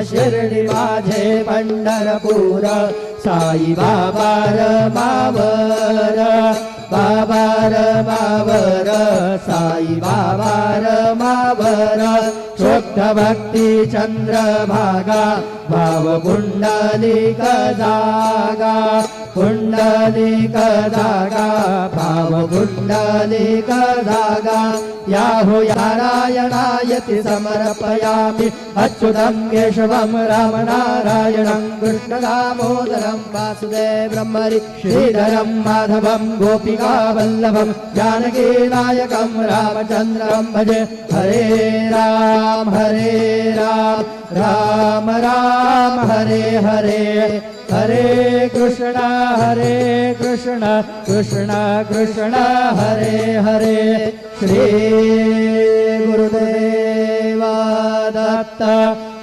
शिर्डी माझे पंढरपूर साई बाबा रमावर बाबा रमावर साई बाबा रमावर शुद्ध भक्ती चंद्रभागा भाव कुंडलिक जागा कुंडलिक जागा भाव कुंडलिक जागा याहो नारायणायति समर्पयामि अच्युतं केशवं रामनारायणं कृष्णदामोदरं वासुदेवं हरि श्रीधरं माधवं गोपिकावल्लभं जानकीनायकं रामचन्द्रं भजे हरे राम राम राम हरे हरे हरे कृष्ण कृष्ण कृष्ण हरे हरे श्री गुरुदेव दत्त